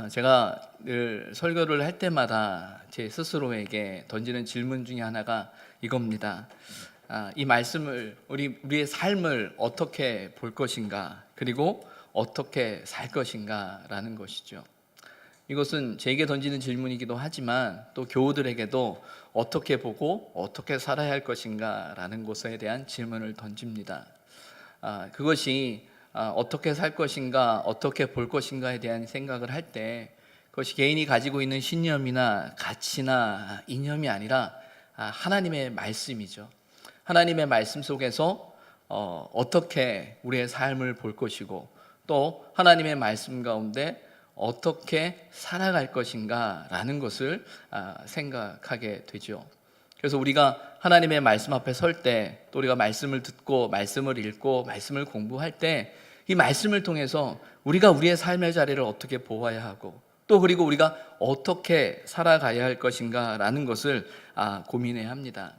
제가 늘 설교를 할 때마다 제 스스로에게 던지는 질문 중에 하나가 이겁니다. 이 말씀을 우리의 삶을 어떻게 볼 것인가, 그리고 어떻게 살 것인가라는 것이죠. 이것은 제게 던지는 질문이기도 하지만 또 교우들에게도 어떻게 보고 어떻게 살아야 할 것인가라는 것에 대한 질문을 던집니다. 그것이 어떻게 살 것인가, 어떻게 볼 것인가에 대한 생각을 할 때 그것이 개인이 가지고 있는 신념이나 가치나 이념이 아니라 하나님의 말씀이죠. 하나님의 말씀 속에서 어떻게 우리의 삶을 볼 것이고 또 하나님의 말씀 가운데 어떻게 살아갈 것인가라는 것을 생각하게 되죠. 그래서 우리가 하나님의 말씀 앞에 설 때, 또 우리가 말씀을 듣고 말씀을 읽고 말씀을 공부할 때 이 말씀을 통해서 우리가 우리의 삶의 자리를 어떻게 보아야 하고 또 그리고 우리가 어떻게 살아가야 할 것인가라는 것을 고민해야 합니다.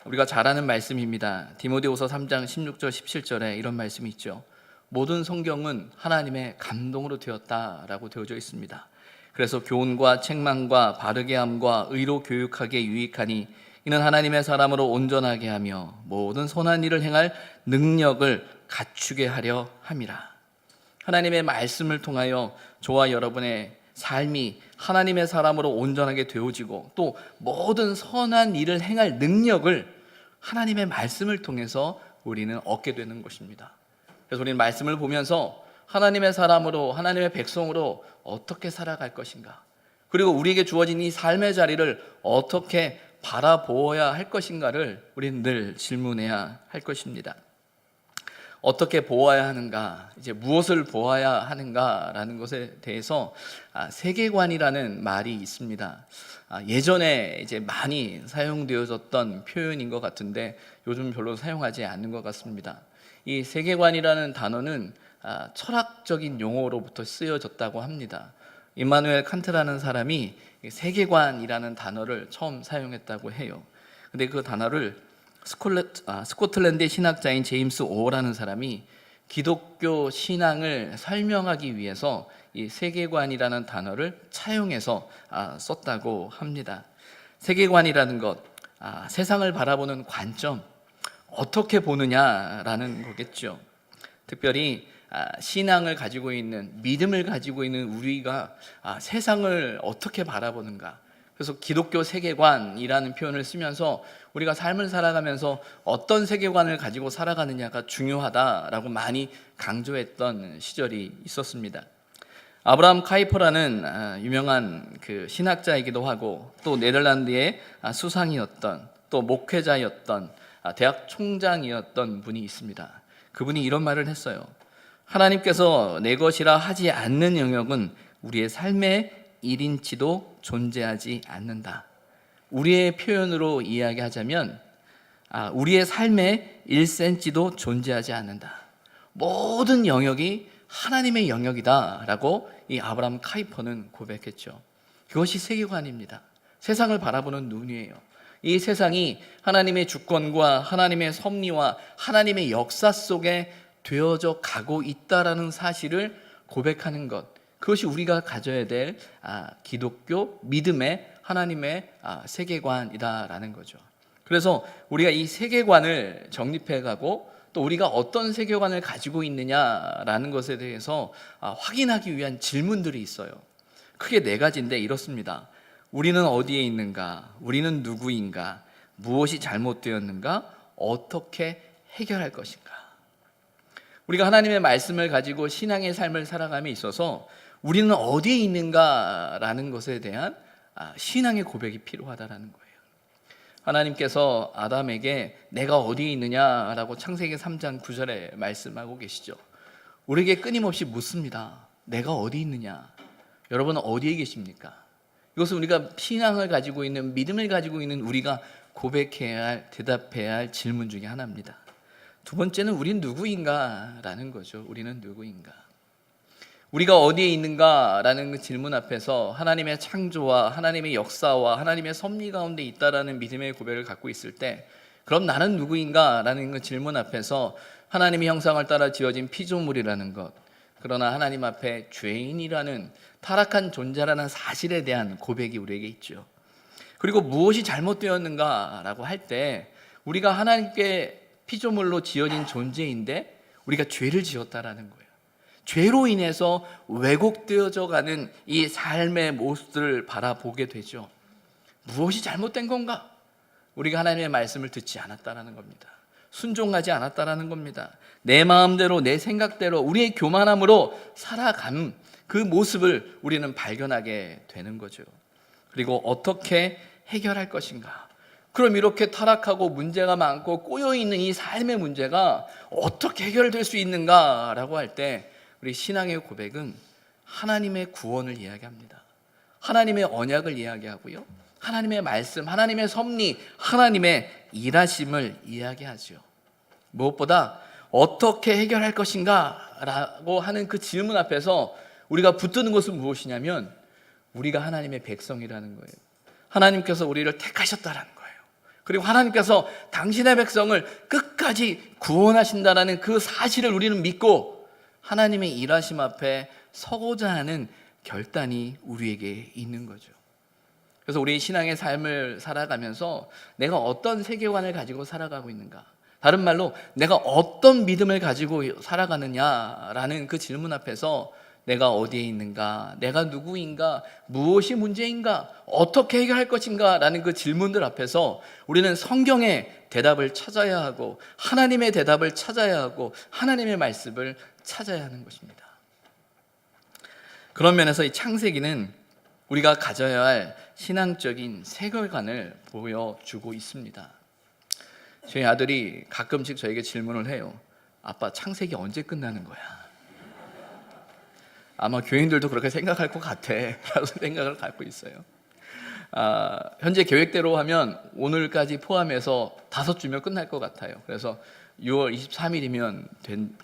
우리가 잘 아는 말씀입니다. 디모데후서 3장 16절 17절에 이런 말씀이 있죠. 모든 성경은 하나님의 감동으로 되었다라고 되어져 있습니다. 그래서 교훈과 책망과 바르게 함과 의로 교육하기에 유익하니 이는 하나님의 사람으로 온전하게 하며 모든 선한 일을 행할 능력을 갖추게 하려 함이라. 하나님의 말씀을 통하여 저와 여러분의 삶이 하나님의 사람으로 온전하게 되어지고 또 모든 선한 일을 행할 능력을 하나님의 말씀을 통해서 우리는 얻게 되는 것입니다. 그래서 우리는 말씀을 보면서 하나님의 사람으로, 하나님의 백성으로 어떻게 살아갈 것인가, 그리고 우리에게 주어진 이 삶의 자리를 어떻게 바라보아야 할 것인가를 우리는 늘 질문해야 할 것입니다. 어떻게 보아야 하는가, 이제 무엇을 보아야 하는가라는 것에 대해서 세계관이라는 말이 있습니다. 예전에 이제 많이 사용되어졌던 표현인 것 같은데 요즘 별로 사용하지 않는 것 같습니다. 이 세계관이라는 단어는 철학적인 용어로부터 쓰여졌다고 합니다. 임마누엘 칸트라는 사람이 세계관이라는 단어를 처음 사용했다고 해요. 근데 그 단어를 스코틀랜드의 신학자인 제임스 오어라는 사람이 기독교 신앙을 설명하기 위해서 이 세계관이라는 단어를 차용해서 썼다고 합니다. 세계관이라는 것, 세상을 바라보는 관점, 어떻게 보느냐라는 거겠죠. 특별히 신앙을 가지고 있는, 믿음을 가지고 있는 우리가 세상을 어떻게 바라보는가, 그래서 기독교 세계관이라는 표현을 쓰면서 우리가 삶을 살아가면서 어떤 세계관을 가지고 살아가느냐가 중요하다라고 많이 강조했던 시절이 있었습니다. 아브라함 카이퍼라는 유명한 그 신학자이기도 하고 또 네덜란드의 수상이었던, 또 목회자였던, 대학 총장이었던 분이 있습니다. 그분이 이런 말을 했어요. 하나님께서 내 것이라 하지 않는 영역은 우리의 삶의 1인치도 존재하지 않는다. 우리의 표현으로 이야기하자면 우리의 삶의 1cm도 존재하지 않는다. 모든 영역이 하나님의 영역이다 라고 이 아브라함 카이퍼는 고백했죠. 그것이 세계관입니다. 세상을 바라보는 눈이에요. 이 세상이 하나님의 주권과 하나님의 섭리와 하나님의 역사 속에 되어져 가고 있다라는 사실을 고백하는 것, 그것이 우리가 가져야 될 기독교 믿음의 하나님의 세계관이다라는 거죠. 그래서 우리가 이 세계관을 정립해가고 또 우리가 어떤 세계관을 가지고 있느냐라는 것에 대해서 확인하기 위한 질문들이 있어요. 크게 4가지인데 이렇습니다. 우리는 어디에 있는가? 우리는 누구인가? 무엇이 잘못되었는가? 어떻게 해결할 것인가? 우리가 하나님의 말씀을 가지고 신앙의 삶을 살아감에 있어서 우리는 어디에 있는가라는 것에 대한 신앙의 고백이 필요하다는 거예요. 하나님께서 아담에게 내가 어디에 있느냐라고 창세기 3장 9절에 말씀하고 계시죠. 우리에게 끊임없이 묻습니다. 내가 어디 있느냐? 여러분은 어디에 계십니까? 이것은 우리가 신앙을 가지고 있는, 믿음을 가지고 있는 우리가 고백해야 할, 대답해야 할 질문 중에 하나입니다. 두 번째는 우린 누구인가라는 거죠. 우리는 누구인가? 우리가 어디에 있는가라는 그 질문 앞에서 하나님의 창조와 하나님의 역사와 하나님의 섭리 가운데 있다라는 믿음의 고백을 갖고 있을 때, 그럼 나는 누구인가라는 그 질문 앞에서 하나님의 형상을 따라 지어진 피조물이라는 것, 그러나 하나님 앞에 죄인이라는 타락한 존재라는 사실에 대한 고백이 우리에게 있죠. 그리고 무엇이 잘못되었는가라고 할 때 우리가 하나님께 피조물로 지어진 존재인데 우리가 죄를 지었다라는 거예요. 죄로 인해서 왜곡되어져 가는 이 삶의 모습들을 바라보게 되죠. 무엇이 잘못된 건가? 우리가 하나님의 말씀을 듣지 않았다라는 겁니다. 순종하지 않았다라는 겁니다. 내 마음대로 내 생각대로 우리의 교만함으로 살아간 그 모습을 우리는 발견하게 되는 거죠. 그리고 어떻게 해결할 것인가? 그럼 이렇게 타락하고 문제가 많고 꼬여있는 이 삶의 문제가 어떻게 해결될 수 있는가라고 할 때 우리 신앙의 고백은 하나님의 구원을 이야기합니다. 하나님의 언약을 이야기하고요, 하나님의 말씀, 하나님의 섭리, 하나님의 일하심을 이야기하죠. 무엇보다 어떻게 해결할 것인가 라고 하는 그 질문 앞에서 우리가 붙드는 것은 무엇이냐면 우리가 하나님의 백성이라는 거예요. 하나님께서 우리를 택하셨다라는 거예요. 그리고 하나님께서 당신의 백성을 끝까지 구원하신다라는 그 사실을 우리는 믿고 하나님의 일하심 앞에 서고자 하는 결단이 우리에게 있는 거죠. 그래서 우리 신앙의 삶을 살아가면서 내가 어떤 세계관을 가지고 살아가고 있는가, 다른 말로 내가 어떤 믿음을 가지고 살아가느냐라는 그 질문 앞에서 내가 어디에 있는가, 내가 누구인가, 무엇이 문제인가, 어떻게 해결할 것인가 라는 그 질문들 앞에서 우리는 성경의 대답을 찾아야 하고 하나님의 대답을 찾아야 하고 하나님의 말씀을 찾아야 하는 것입니다. 그런 면에서 이 창세기는 우리가 가져야 할 신앙적인 세계관을 보여주고 있습니다. 저희 아들이 가끔씩 저에게 질문을 해요. 아빠, 창세기 언제 끝나는 거야? 아마 교인들도 그렇게 생각할 것 같아 라고 생각을 갖고 있어요. 현재 계획대로 하면 오늘까지 포함해서 5주면 끝날 것 같아요. 그래서 6월 23일이면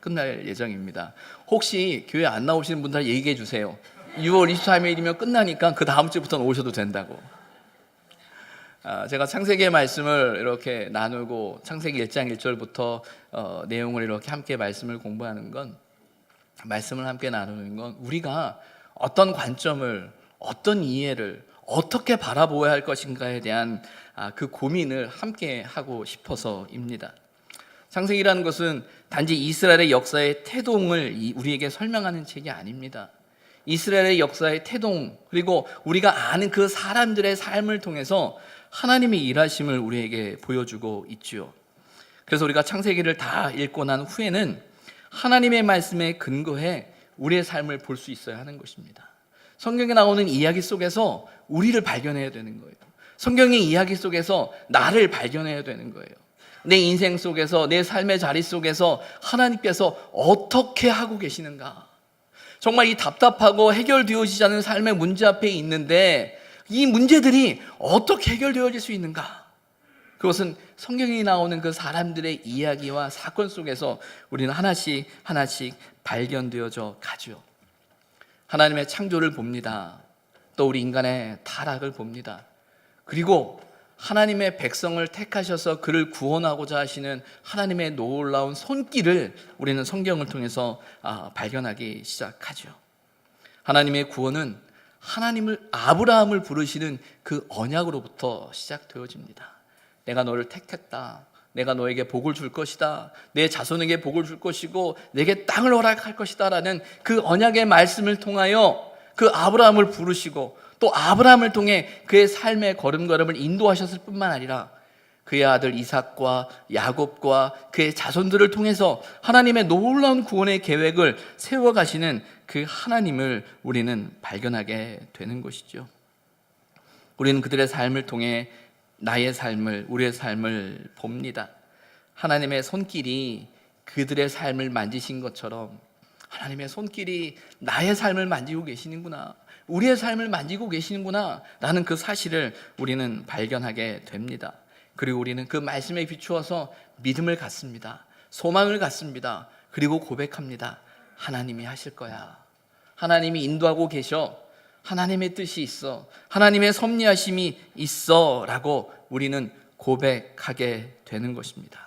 끝날 예정입니다. 혹시 교회 안 나오시는 분들 얘기해 주세요. 6월 23일이면 끝나니까 그 다음 주부터는 오셔도 된다고. 제가 창세기의 말씀을 이렇게 나누고 창세기 1장 1절부터 내용을 이렇게 함께 말씀을 공부하는 건, 말씀을 함께 나누는 건 우리가 어떤 관점을, 어떤 이해를 어떻게 바라보아야 할 것인가에 대한 그 고민을 함께 하고 싶어서입니다. 창세기라는 것은 단지 이스라엘의 역사의 태동을 우리에게 설명하는 책이 아닙니다. 이스라엘의 역사의 태동, 그리고 우리가 아는 그 사람들의 삶을 통해서 하나님의 일하심을 우리에게 보여주고 있지요. 그래서 우리가 창세기를 다 읽고 난 후에는 하나님의 말씀에 근거해 우리의 삶을 볼 수 있어야 하는 것입니다. 성경에 나오는 이야기 속에서 우리를 발견해야 되는 거예요. 성경의 이야기 속에서 나를 발견해야 되는 거예요. 내 인생 속에서, 내 삶의 자리 속에서 하나님께서 어떻게 하고 계시는가. 정말 이 답답하고 해결되어지지 않은 삶의 문제 앞에 있는데 이 문제들이 어떻게 해결되어질 수 있는가. 그것은 성경에 나오는 그 사람들의 이야기와 사건 속에서 우리는 하나씩 하나씩 발견되어져 가죠. 하나님의 창조를 봅니다. 또 우리 인간의 타락을 봅니다. 그리고 하나님의 백성을 택하셔서 그를 구원하고자 하시는 하나님의 놀라운 손길을 우리는 성경을 통해서 발견하기 시작하죠. 하나님의 구원은 아브라함을 부르시는 그 언약으로부터 시작되어집니다. 내가 너를 택했다. 내가 너에게 복을 줄 것이다. 내 자손에게 복을 줄 것이고 내게 땅을 허락할 것이다 라는 그 언약의 말씀을 통하여 그 아브라함을 부르시고 또 아브라함을 통해 그의 삶의 걸음걸음을 인도하셨을 뿐만 아니라 그의 아들 이삭과 야곱과 그의 자손들을 통해서 하나님의 놀라운 구원의 계획을 세워가시는 그 하나님을 우리는 발견하게 되는 것이죠. 우리는 그들의 삶을 통해 나의 삶을, 우리의 삶을 봅니다. 하나님의 손길이 그들의 삶을 만지신 것처럼 하나님의 손길이 나의 삶을 만지고 계시는구나, 우리의 삶을 만지고 계시는구나 라는 그 사실을 우리는 발견하게 됩니다. 그리고 우리는 그 말씀에 비추어서 믿음을 갖습니다. 소망을 갖습니다. 그리고 고백합니다. 하나님이 하실 거야. 하나님이 인도하고 계셔. 하나님의 뜻이 있어. 하나님의 섭리하심이 있어 라고 우리는 고백하게 되는 것입니다.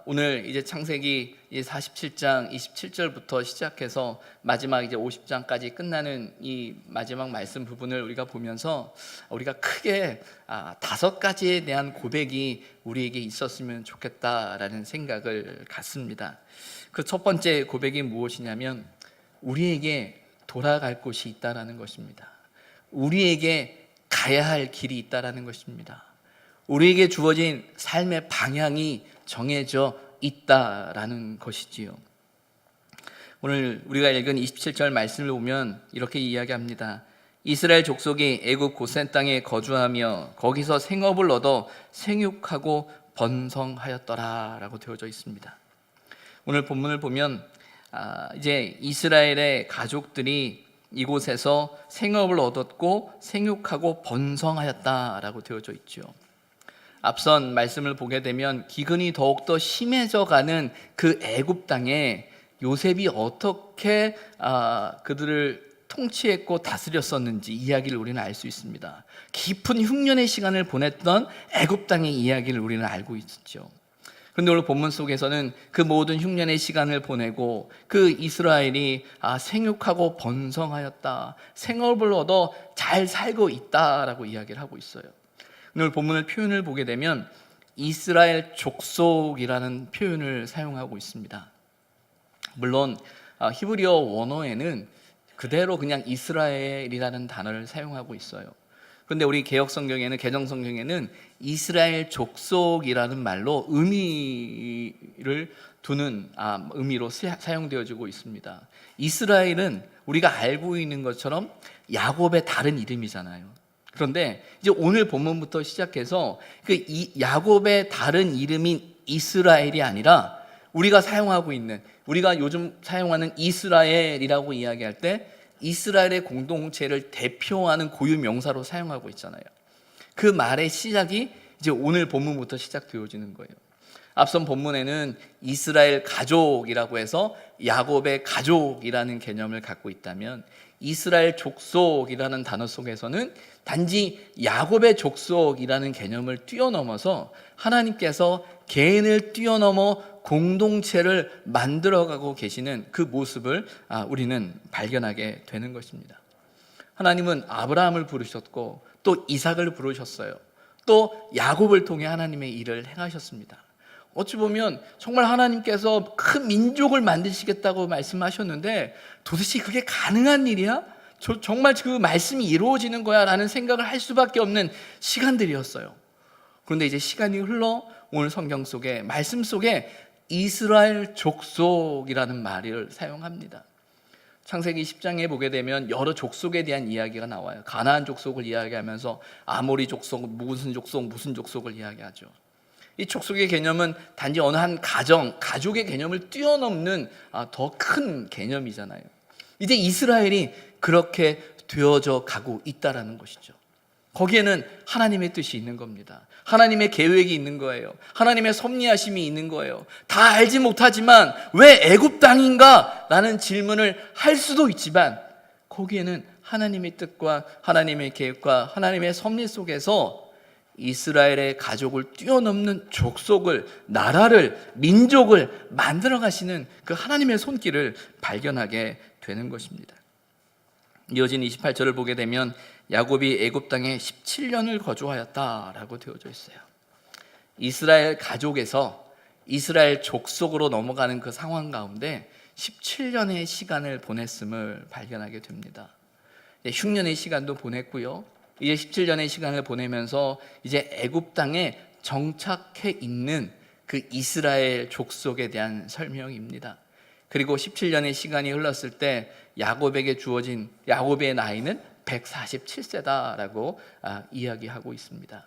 오늘 이제 창세기 47장 27절부터 시작해서 마지막 이제 50장까지 끝나는 이 마지막 말씀 부분을 우리가 보면서 우리가 크게 5가지에 대한 고백이 우리에게 있었으면 좋겠다라는 생각을 갖습니다. 그 첫 번째 고백이 무엇이냐면 우리에게 돌아갈 곳이 있다라는 것입니다. 우리에게 가야 할 길이 있다라는 것입니다. 우리에게 주어진 삶의 방향이 정해져 있다라는 것이지요. 오늘 우리가 읽은 27절 말씀을 보면 이렇게 이야기합니다. 이스라엘 족속이 애굽 고센 땅에 거주하며 거기서 생업을 얻어 생육하고 번성하였더라라고 되어져 있습니다. 오늘 본문을 보면 이제 이스라엘의 가족들이 이곳에서 생업을 얻었고 생육하고 번성하였다라고 되어져 있죠. 앞선 말씀을 보게 되면 기근이 더욱더 심해져가는 그 애굽 땅에 요셉이 어떻게 그들을 통치했고 다스렸었는지 이야기를 우리는 알 수 있습니다. 깊은 흉년의 시간을 보냈던 애굽 땅의 이야기를 우리는 알고 있었죠. 그런데 오늘 본문 속에서는 그 모든 흉년의 시간을 보내고 그 이스라엘이 생육하고 번성하였다, 생업을 얻어 잘 살고 있다라고 이야기를 하고 있어요. 오늘 본문의 표현을 보게 되면 이스라엘 족속이라는 표현을 사용하고 있습니다. 물론 히브리어 원어에는 그대로 그냥 이스라엘이라는 단어를 사용하고 있어요. 그런데 우리 개역 성경에는, 개정 성경에는 이스라엘 족속이라는 말로 의미를 두는 의미로 사용되어지고 있습니다. 이스라엘은 우리가 알고 있는 것처럼 야곱의 다른 이름이잖아요. 그런데 이제 오늘 본문부터 시작해서 그 야곱의 다른 이름인 이스라엘이 아니라 우리가 사용하고 있는, 우리가 요즘 사용하는 이스라엘이라고 이야기할 때 이스라엘의 공동체를 대표하는 고유 명사로 사용하고 있잖아요. 그 말의 시작이 이제 오늘 본문부터 시작되어지는 거예요. 앞선 본문에는 이스라엘 가족이라고 해서 야곱의 가족이라는 개념을 갖고 있다면 이스라엘 족속이라는 단어 속에서는 단지 야곱의 족속이라는 개념을 뛰어넘어서 하나님께서 개인을 뛰어넘어 공동체를 만들어가고 계시는 그 모습을 우리는 발견하게 되는 것입니다. 하나님은 아브라함을 부르셨고 또 이삭을 부르셨어요. 또 야곱을 통해 하나님의 일을 행하셨습니다. 어찌 보면 정말 하나님께서 큰 민족을 만드시겠다고 말씀하셨는데 도대체 그게 가능한 일이야? 정말 그 말씀이 이루어지는 거야? 라는 생각을 할 수밖에 없는 시간들이었어요. 그런데 이제 시간이 흘러 오늘 성경 속에, 말씀 속에 이스라엘 족속이라는 말을 사용합니다. 창세기 10장에 보게 되면 여러 족속에 대한 이야기가 나와요. 가나안 족속을 이야기하면서 아모리 족속, 무슨 족속을 이야기하죠. 이 족속의 개념은 단지 어느 한 가족의 개념을 뛰어넘는 더 큰 개념이잖아요. 이제 이스라엘이 그렇게 되어져 가고 있다라는 것이죠. 거기에는 하나님의 뜻이 있는 겁니다. 하나님의 계획이 있는 거예요. 하나님의 섭리하심이 있는 거예요. 다 알지 못하지만 왜 애굽 땅인가? 라는 질문을 할 수도 있지만 거기에는 하나님의 뜻과 하나님의 계획과 하나님의 섭리 속에서 이스라엘의 가족을 뛰어넘는 족속을, 나라를, 민족을 만들어 가시는 그 하나님의 손길을 발견하게 되는 것입니다. 이어진 28절을 보게 되면 야곱이 애굽 땅에 17년을 거주하였다라고 되어져 있어요. 이스라엘 가족에서 이스라엘 족속으로 넘어가는 그 상황 가운데 17년의 시간을 보냈음을 발견하게 됩니다. 흉년의 시간도 보냈고요. 이제 17년의 시간을 보내면서 이제 애굽 땅에 정착해 있는 그 이스라엘 족속에 대한 설명입니다. 그리고 17년의 시간이 흘렀을 때 야곱에게 주어진 야곱의 나이는 147세다라고 이야기하고 있습니다.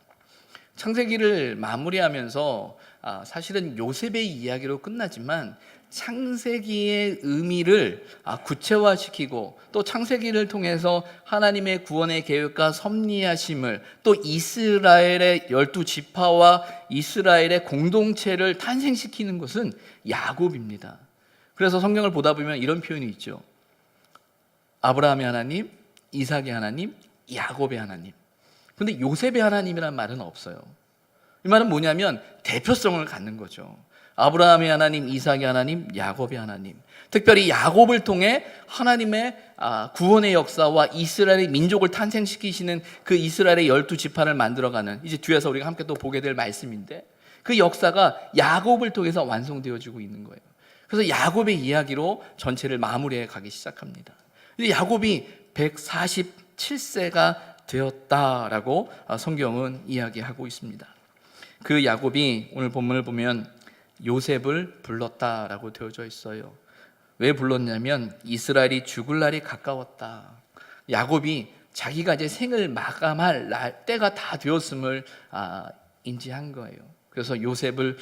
창세기를 마무리하면서 사실은 요셉의 이야기로 끝나지만 창세기의 의미를 구체화시키고 또 창세기를 통해서 하나님의 구원의 계획과 섭리하심을 또 이스라엘의 12지파와 이스라엘의 공동체를 탄생시키는 것은 야곱입니다. 그래서 성경을 보다 보면 이런 표현이 있죠. 아브라함의 하나님, 이삭의 하나님, 야곱의 하나님. 그런데 요셉의 하나님이라는 말은 없어요. 이 말은 뭐냐면 대표성을 갖는 거죠. 아브라함의 하나님, 이삭의 하나님, 야곱의 하나님. 특별히 야곱을 통해 하나님의 구원의 역사와 이스라엘의 민족을 탄생시키시는 그 이스라엘의 12지파를 만들어가는, 이제 뒤에서 우리가 함께 또 보게 될 말씀인데, 그 역사가 야곱을 통해서 완성되어지고 있는 거예요. 그래서 야곱의 이야기로 전체를 마무리해 가기 시작합니다. 야곱이 147세가 되었다라고 성경은 이야기하고 있습니다. 그 야곱이 오늘 본문을 보면 요셉을 불렀다라고 되어져 있어요. 왜 불렀냐면 이스라엘이 죽을 날이 가까웠다. 야곱이 자기가 이제 생을 마감할 때가 다 되었음을 인지한 거예요. 그래서 요셉을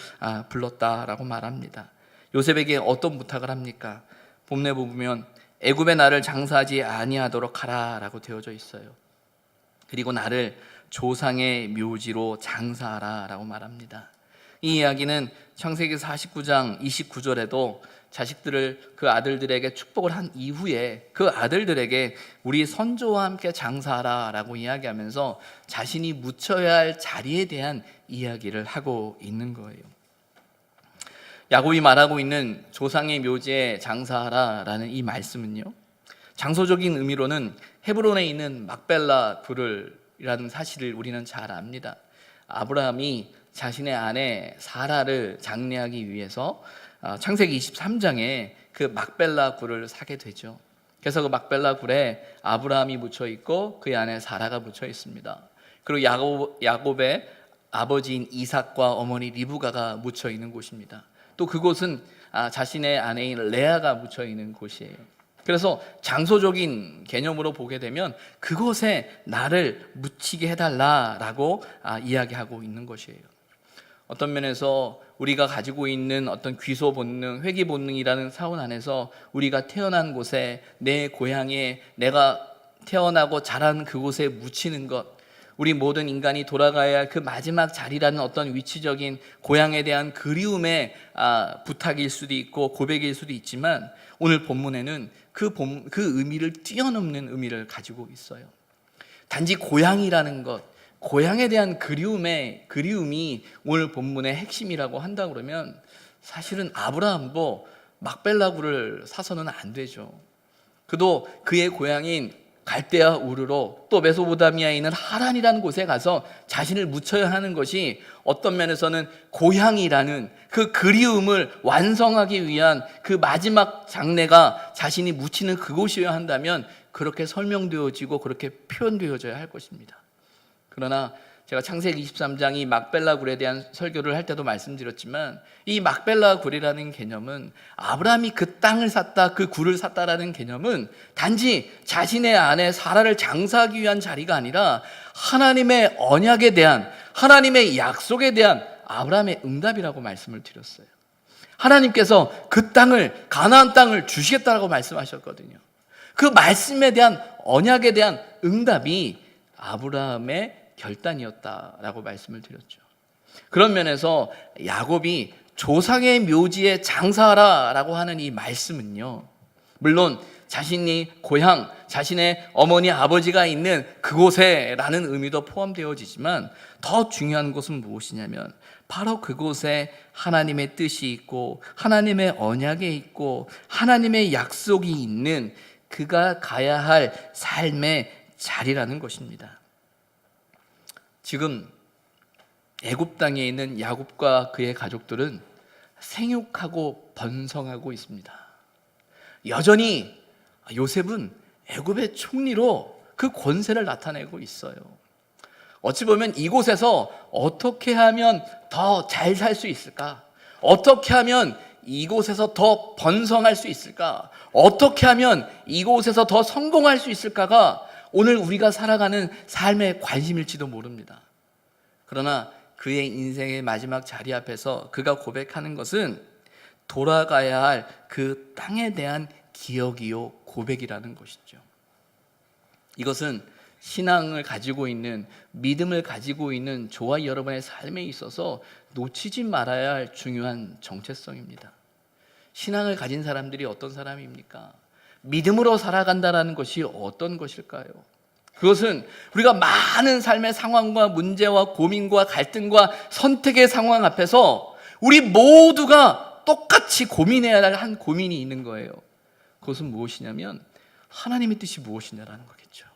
불렀다라고 말합니다. 요셉에게 어떤 부탁을 합니까? 본문에 보면 애굽의 나를 장사하지 아니하도록 하라라고 되어져 있어요. 그리고 나를 조상의 묘지로 장사하라라고 말합니다. 이 이야기는 창세기 49장 29절에도 자식들을, 그 아들들에게 축복을 한 이후에 그 아들들에게 우리 선조와 함께 장사하라라고 이야기하면서 자신이 묻혀야 할 자리에 대한 이야기를 하고 있는 거예요. 야곱이 말하고 있는 조상의 묘지에 장사하라라는 이 말씀은요, 장소적인 의미로는 헤브론에 있는 막벨라 굴이라는 사실을 우리는 잘 압니다. 아브라함이 자신의 아내 사라를 장례하기 위해서 창세기 23장에 그 막벨라 굴을 사게 되죠. 그래서 그 막벨라 굴에 아브라함이 묻혀 있고 그의 아내 사라가 묻혀 있습니다. 그리고 야곱의 아버지인 이삭과 어머니 리브가가 묻혀 있는 곳입니다. 또 그곳은 자신의 아내인 레아가 묻혀 있는 곳이에요. 그래서 장소적인 개념으로 보게 되면 그곳에 나를 묻히게 해달라라고 이야기하고 있는 것이에요. 어떤 면에서 우리가 가지고 있는 어떤 귀소 본능, 회귀 본능이라는 사원 안에서 우리가 태어난 곳에, 내 고향에, 내가 태어나고 자란 그곳에 묻히는 것, 우리 모든 인간이 돌아가야 할 그 마지막 자리라는 어떤 위치적인 고향에 대한 그리움의 부탁일 수도 있고 고백일 수도 있지만, 오늘 본문에는 그 의미를 뛰어넘는 의미를 가지고 있어요. 단지 고향이라는 것, 고향에 대한 그리움이 오늘 본문의 핵심이라고 한다 그러면 사실은 아브라함도 막벨라굴을 사서는 안 되죠. 그도 그의 고향인 갈대아 우르로, 또 메소포타미아에 있는 하란이라는 곳에 가서 자신을 묻혀야 하는 것이 어떤 면에서는 고향이라는 그 그리움을 완성하기 위한 그 마지막 장례가 자신이 묻히는 그곳이어야 한다면 그렇게 설명되어지고 그렇게 표현되어져야 할 것입니다. 그러나 제가 창세기 23장 이 막벨라 굴에 대한 설교를 할 때도 말씀드렸지만, 이 막벨라 굴이라는 개념은 아브라함이 그 땅을 샀다, 그 굴을 샀다라는 개념은 단지 자신의 아내 사라를 장사하기 위한 자리가 아니라 하나님의 언약에 대한, 하나님의 약속에 대한 아브라함의 응답이라고 말씀을 드렸어요. 하나님께서 그 땅을, 가나안 땅을 주시겠다라고 말씀하셨거든요. 그 말씀에 대한, 언약에 대한 응답이 아브라함의 결단이었다라고 말씀을 드렸죠. 그런 면에서 야곱이 조상의 묘지에 장사하라라고 하는 이 말씀은요, 물론 자신이 고향, 자신의 어머니 아버지가 있는 그곳에 라는 의미도 포함되어지지만, 더 중요한 것은 무엇이냐면 바로 그곳에 하나님의 뜻이 있고 하나님의 언약이 있고 하나님의 약속이 있는 그가 가야 할 삶의 자리라는 것입니다. 지금 애굽 땅에 있는 야곱과 그의 가족들은 생육하고 번성하고 있습니다. 여전히 요셉은 애굽의 총리로 그 권세를 나타내고 있어요. 어찌 보면 이곳에서 어떻게 하면 더 잘 살 수 있을까? 어떻게 하면 이곳에서 더 번성할 수 있을까? 어떻게 하면 이곳에서 더 성공할 수 있을까가 오늘 우리가 살아가는 삶의 관심일지도 모릅니다. 그러나 그의 인생의 마지막 자리 앞에서 그가 고백하는 것은 돌아가야 할 그 땅에 대한 기억이요 고백이라는 것이죠. 이것은 신앙을 가지고 있는, 믿음을 가지고 있는 저와 여러분의 삶에 있어서 놓치지 말아야 할 중요한 정체성입니다. 신앙을 가진 사람들이 어떤 사람입니까? 믿음으로 살아간다는 것이 어떤 것일까요? 그것은 우리가 많은 삶의 상황과 문제와 고민과 갈등과 선택의 상황 앞에서 우리 모두가 똑같이 고민해야 할 한 고민이 있는 거예요. 그것은 무엇이냐면 하나님의 뜻이 무엇이냐라는 거겠죠.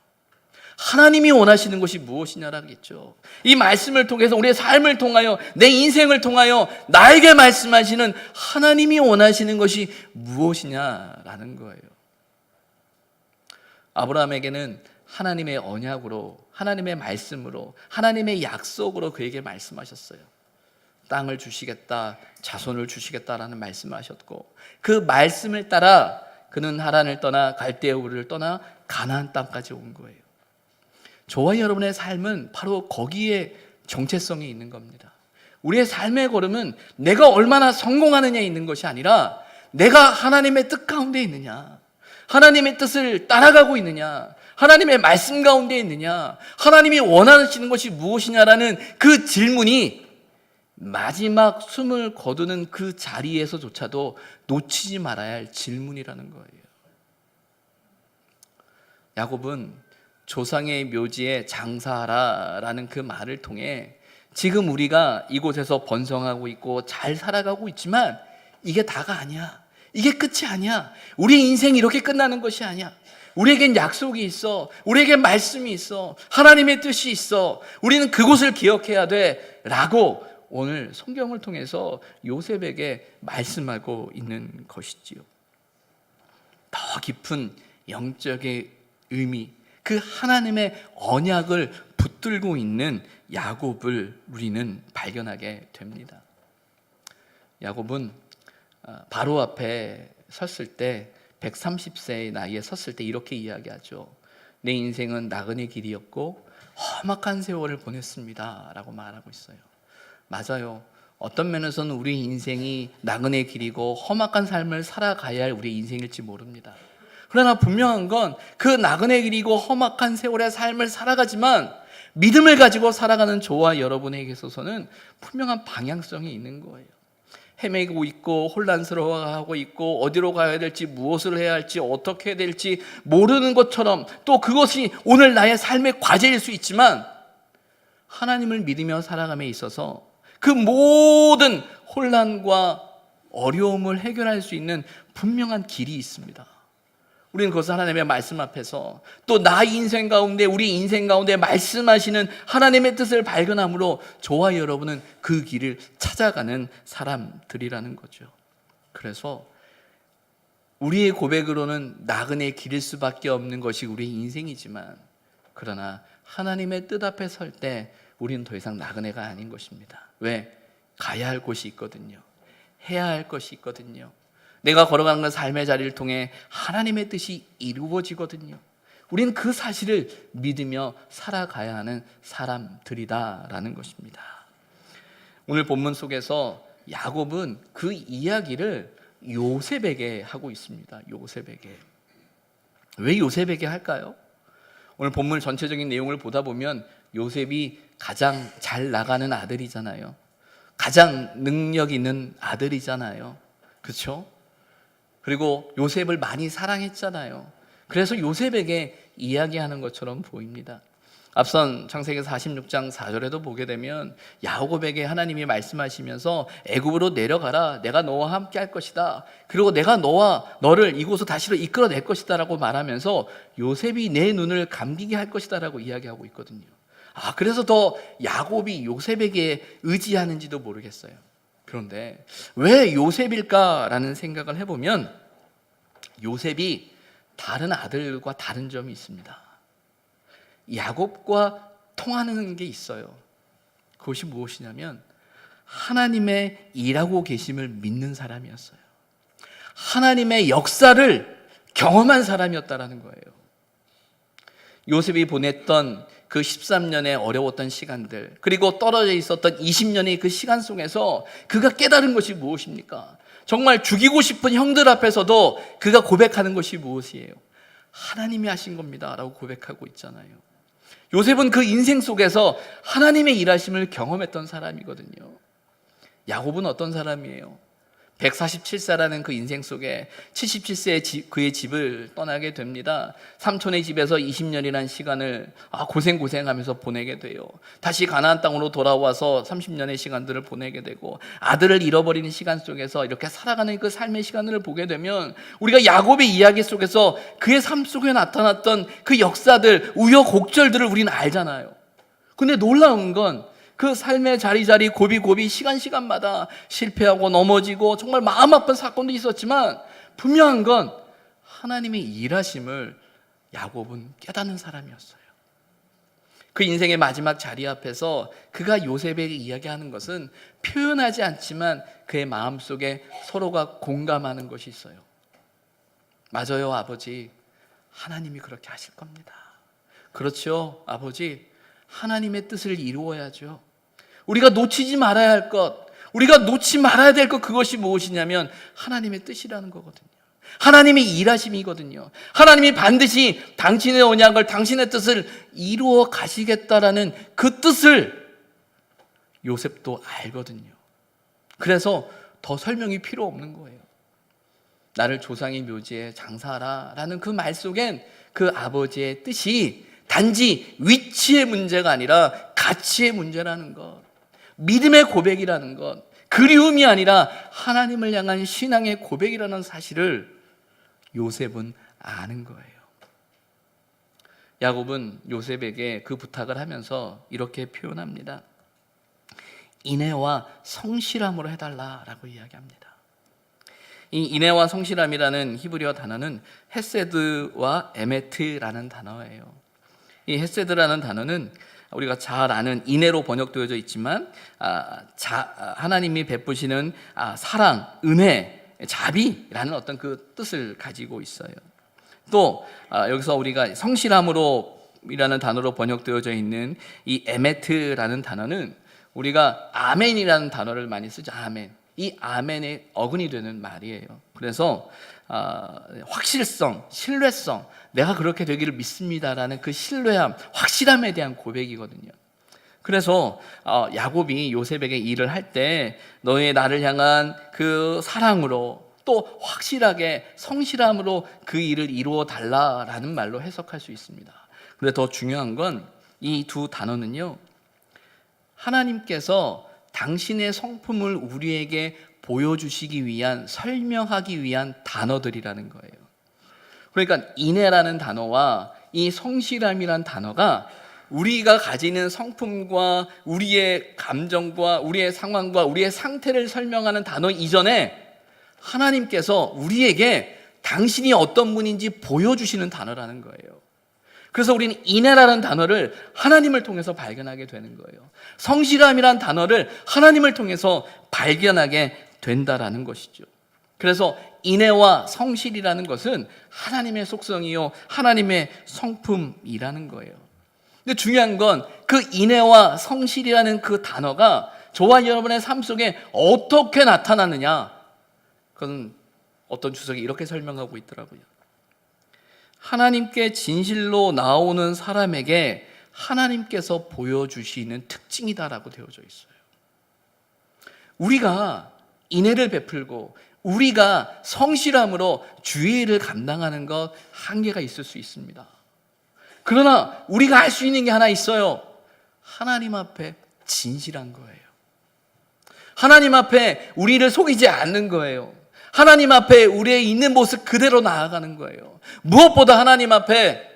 하나님이 원하시는 것이 무엇이냐라겠죠. 이 말씀을 통해서 우리의 삶을 통하여 내 인생을 통하여 나에게 말씀하시는 하나님이 원하시는 것이 무엇이냐라는 거예요. 아브라함에게는 하나님의 언약으로, 하나님의 말씀으로, 하나님의 약속으로 그에게 말씀하셨어요. 땅을 주시겠다, 자손을 주시겠다라는 말씀을 하셨고, 그 말씀을 따라 그는 하란을 떠나 갈대아 우르를 떠나 가나안 땅까지 온 거예요. 저와 여러분의 삶은 바로 거기에 정체성이 있는 겁니다. 우리의 삶의 걸음은 내가 얼마나 성공하느냐에 있는 것이 아니라 내가 하나님의 뜻 가운데 있느냐, 하나님의 뜻을 따라가고 있느냐, 하나님의 말씀 가운데 있느냐, 하나님이 원하시는 것이 무엇이냐라는 그 질문이 마지막 숨을 거두는 그 자리에서조차도 놓치지 말아야 할 질문이라는 거예요. 야곱은 조상의 묘지에 장사하라라는 그 말을 통해 지금 우리가 이곳에서 번성하고 있고 잘 살아가고 있지만 이게 다가 아니야. 이게 끝이 아니야. 우리 인생이 이렇게 끝나는 것이 아니야. 우리에겐 약속이 있어. 우리에겐 말씀이 있어. 하나님의 뜻이 있어. 우리는 그곳을 기억해야 돼 라고 오늘 성경을 통해서 요셉에게 말씀하고 있는 것이지요. 더 깊은 영적의 의미, 그 하나님의 언약을 붙들고 있는 야곱을 우리는 발견하게 됩니다. 야곱은 바로 앞에 섰을 때 130세의 나이에 섰을 때 이렇게 이야기하죠. 내 인생은 나그네 길이었고 험악한 세월을 보냈습니다 라고 말하고 있어요. 맞아요. 어떤 면에서는 우리 인생이 나그네 길이고 험악한 삶을 살아가야 할 우리 인생일지 모릅니다. 그러나 분명한 건 그 나그네 길이고 험악한 세월의 삶을 살아가지만 믿음을 가지고 살아가는 저와 여러분에게 있어서는 분명한 방향성이 있는 거예요. 헤매고 있고 혼란스러워하고 있고 어디로 가야 될지, 무엇을 해야 할지, 어떻게 해야 될지 모르는 것처럼, 또 그것이 오늘 나의 삶의 과제일 수 있지만 하나님을 믿으며 살아감에 있어서 그 모든 혼란과 어려움을 해결할 수 있는 분명한 길이 있습니다. 우리는 그것을 하나님의 말씀 앞에서 또 나 인생 가운데, 우리 인생 가운데 말씀하시는 하나님의 뜻을 발견함으로 저와 여러분은 그 길을 찾아가는 사람들이라는 거죠. 그래서 우리의 고백으로는 나그네 길일 수밖에 없는 것이 우리의 인생이지만, 그러나 하나님의 뜻 앞에 설 때 우리는 더 이상 나그네가 아닌 것입니다. 왜? 가야 할 곳이 있거든요. 해야 할 것이 있거든요. 내가 걸어가는 그 삶의 자리를 통해 하나님의 뜻이 이루어지거든요. 우리는 그 사실을 믿으며 살아가야 하는 사람들이다라는 것입니다. 오늘 본문 속에서 야곱은 그 이야기를 요셉에게 하고 있습니다. 요셉에게. 왜 요셉에게 할까요? 오늘 본문 전체적인 내용을 보다 보면 요셉이 가장 잘 나가는 아들이잖아요. 가장 능력 있는 아들이잖아요. 그렇죠? 그리고 요셉을 많이 사랑했잖아요. 그래서 요셉에게 이야기하는 것처럼 보입니다. 앞선 창세기 46장 4절에도 보게 되면 야곱에게 하나님이 말씀하시면서 애굽으로 내려가라, 내가 너와 함께 할 것이다, 그리고 내가 너를 이곳으로 다시로 이끌어낼 것이다 라고 말하면서 요셉이 내 눈을 감기게 할 것이다 라고 이야기하고 있거든요. 그래서 더 야곱이 요셉에게 의지하는지도 모르겠어요. 그런데 왜 요셉일까라는 생각을 해보면 요셉이 다른 아들과 다른 점이 있습니다. 야곱과 통하는 게 있어요. 그것이 무엇이냐면 하나님의 일하고 계심을 믿는 사람이었어요. 하나님의 역사를 경험한 사람이었다라는 거예요. 요셉이 보냈던 그 13년의 어려웠던 시간들, 그리고 떨어져 있었던 20년의 그 시간 속에서 그가 깨달은 것이 무엇입니까? 정말 죽이고 싶은 형들 앞에서도 그가 고백하는 것이 무엇이에요? 하나님이 하신 겁니다 라고 고백하고 있잖아요. 요셉은 그 인생 속에서 하나님의 일하심을 경험했던 사람이거든요. 야곱은 어떤 사람이에요? 147세라는 그 인생 속에 77세의 그의 집을 떠나게 됩니다. 삼촌의 집에서 20년이라는 시간을 고생하면서 보내게 돼요. 다시 가나안 땅으로 돌아와서 30년의 시간들을 보내게 되고, 아들을 잃어버리는 시간 속에서 이렇게 살아가는 그 삶의 시간을 보게 되면, 우리가 야곱의 이야기 속에서 그의 삶 속에 나타났던 그 역사들, 우여곡절들을 우리는 알잖아요. 근데 놀라운 건 그 삶의 자리자리 고비고비 시간마다 실패하고 넘어지고 정말 마음 아픈 사건도 있었지만, 분명한 건 하나님의 일하심을 야곱은 깨닫는 사람이었어요. 그 인생의 마지막 자리 앞에서 그가 요셉에게 이야기하는 것은 표현하지 않지만 그의 마음속에 서로가 공감하는 것이 있어요. 맞아요, 아버지. 하나님이 그렇게 하실 겁니다. 그렇죠, 아버지. 하나님의 뜻을 이루어야죠. 우리가 놓치지 말아야 할 것, 우리가 놓지 말아야 될 것, 그것이 무엇이냐면 하나님의 뜻이라는 거거든요. 하나님의 일하심이거든요. 하나님이 반드시 당신의 언약을, 당신의 뜻을 이루어 가시겠다라는 그 뜻을 요셉도 알거든요. 그래서 더 설명이 필요 없는 거예요. 나를 조상의 묘지에 장사하라 라는 그 말 속엔 그 아버지의 뜻이 단지 위치의 문제가 아니라 가치의 문제라는 것, 믿음의 고백이라는 것, 그리움이 아니라 하나님을 향한 신앙의 고백이라는 사실을 요셉은 아는 거예요. 야곱은 요셉에게 그 부탁을 하면서 이렇게 표현합니다. 인애와 성실함으로 해달라라고 이야기합니다. 이 인애와 성실함이라는 히브리어 단어는 헤세드와 에메트라는 단어예요. 이 헤세드라는 단어는 우리가 잘 아는 인애로 번역되어져 있지만 하나님이 베푸시는 사랑, 은혜, 자비라는 어떤 그 뜻을 가지고 있어요. 또 여기서 우리가 성실함으로 이라는 단어로 번역되어져 있는 이 에메트라는 단어는 우리가 아멘이라는 단어를 많이 쓰죠. 아멘. 이 아멘의 어근이 되는 말이에요. 그래서 확실성, 신뢰성, 내가 그렇게 되기를 믿습니다라는 그 신뢰함, 확실함에 대한 고백이거든요. 그래서 야곱이 요셉에게 일을 할 때 너의 나를 향한 그 사랑으로, 또 확실하게 성실함으로 그 일을 이루어 달라라는 말로 해석할 수 있습니다. 그런데 더 중요한 건 이 두 단어는요, 하나님께서 당신의 성품을 우리에게 보여주시기 위한, 설명하기 위한 단어들이라는 거예요. 그러니까 인애라는 단어와 이 성실함이라는 단어가 우리가 가지는 성품과 우리의 감정과 우리의 상황과 우리의 상태를 설명하는 단어 이전에 하나님께서 우리에게 당신이 어떤 분인지 보여주시는 단어라는 거예요. 그래서 우리는 인애라는 단어를 하나님을 통해서 발견하게 되는 거예요. 성실함이라는 단어를 하나님을 통해서 발견하게 된다라는 것이죠. 그래서 인애와 성실이라는 것은 하나님의 속성이요, 하나님의 성품이라는 거예요. 근데 중요한 건 그 인애와 성실이라는 그 단어가 저와 여러분의 삶 속에 어떻게 나타나느냐, 그건 어떤 주석이 이렇게 설명하고 있더라고요. 하나님께 진실로 나오는 사람에게 하나님께서 보여주시는 특징이다라고 되어져 있어요. 우리가 인애를 베풀고 우리가 성실함으로 주의 일을 감당하는 것 한계가 있을 수 있습니다. 그러나 우리가 할 수 있는 게 하나 있어요. 하나님 앞에 진실한 거예요. 하나님 앞에 우리를 속이지 않는 거예요. 하나님 앞에 우리의 있는 모습 그대로 나아가는 거예요. 무엇보다 하나님 앞에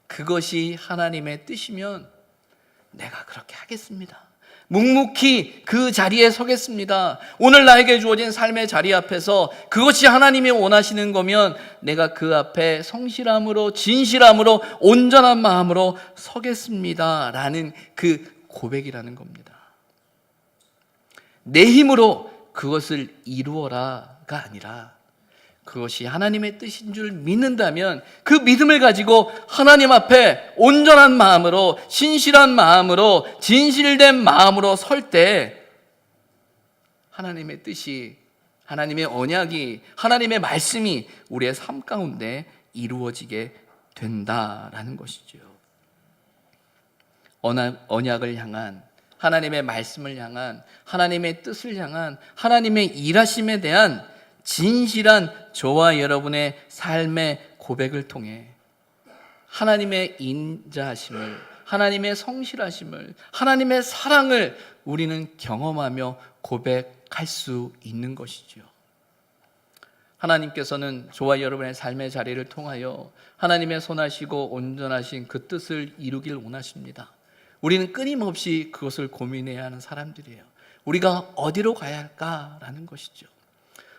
그것이 하나님의 뜻이면 내가 그렇게 하겠습니다. 묵묵히 그 자리에 서겠습니다. 오늘 나에게 주어진 삶의 자리 앞에서 그것이 하나님이 원하시는 거면 내가 그 앞에 성실함으로, 진실함으로, 온전한 마음으로 서겠습니다 라는 그 고백이라는 겁니다. 내 힘으로 그것을 이루어라가 아니라 그것이 하나님의 뜻인 줄 믿는다면 그 믿음을 가지고 하나님 앞에 온전한 마음으로, 신실한 마음으로, 진실된 마음으로 설 때 하나님의 뜻이, 하나님의 언약이, 하나님의 말씀이 우리의 삶 가운데 이루어지게 된다라는 것이죠. 언약을 향한 하나님의 말씀을 향한, 하나님의 뜻을 향한, 하나님의 일하심에 대한 진실한 저와 여러분의 삶의 고백을 통해 하나님의 인자하심을, 하나님의 성실하심을, 하나님의 사랑을 우리는 경험하며 고백할 수 있는 것이지요. 하나님께서는 저와 여러분의 삶의 자리를 통하여 하나님의 선하시고 온전하신 그 뜻을 이루길 원하십니다. 우리는 끊임없이 그것을 고민해야 하는 사람들이에요. 우리가 어디로 가야 할까라는 것이죠.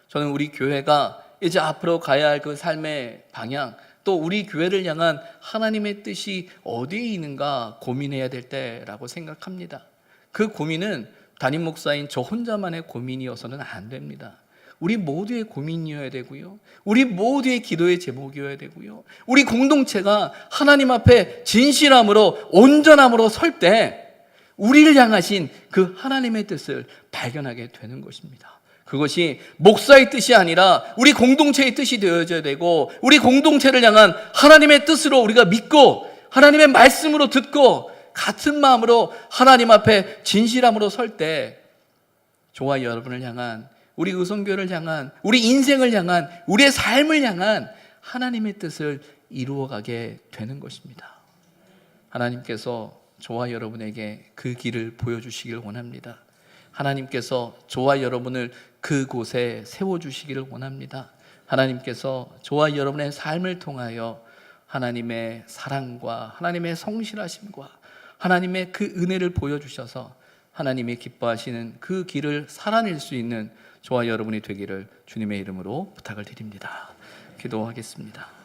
저는 우리 교회가 이제 앞으로 가야 할 그 삶의 방향, 또 우리 교회를 향한 하나님의 뜻이 어디에 있는가 고민해야 될 때라고 생각합니다. 그 고민은 담임 목사인 저 혼자만의 고민이어서는 안 됩니다. 우리 모두의 고민이어야 되고요, 우리 모두의 기도의 제목이어야 되고요, 우리 공동체가 하나님 앞에 진실함으로 온전함으로 설 때 우리를 향하신 그 하나님의 뜻을 발견하게 되는 것입니다. 그것이 목사의 뜻이 아니라 우리 공동체의 뜻이 되어져야 되고, 우리 공동체를 향한 하나님의 뜻으로 우리가 믿고 하나님의 말씀으로 듣고 같은 마음으로 하나님 앞에 진실함으로 설 때 저와 여러분을 향한, 우리 의성교를 향한, 우리 인생을 향한, 우리의 삶을 향한 하나님의 뜻을 이루어가게 되는 것입니다. 하나님께서 저와 여러분에게 그 길을 보여주시길 원합니다. 하나님께서 저와 여러분을 그곳에 세워주시기를 원합니다. 하나님께서 저와 여러분의 삶을 통하여 하나님의 사랑과 하나님의 성실하심과 하나님의 그 은혜를 보여주셔서 하나님이 기뻐하시는 그 길을 살아낼 수 있는 저와 여러분이 되기를 주님의 이름으로 부탁을 드립니다. 기도하겠습니다.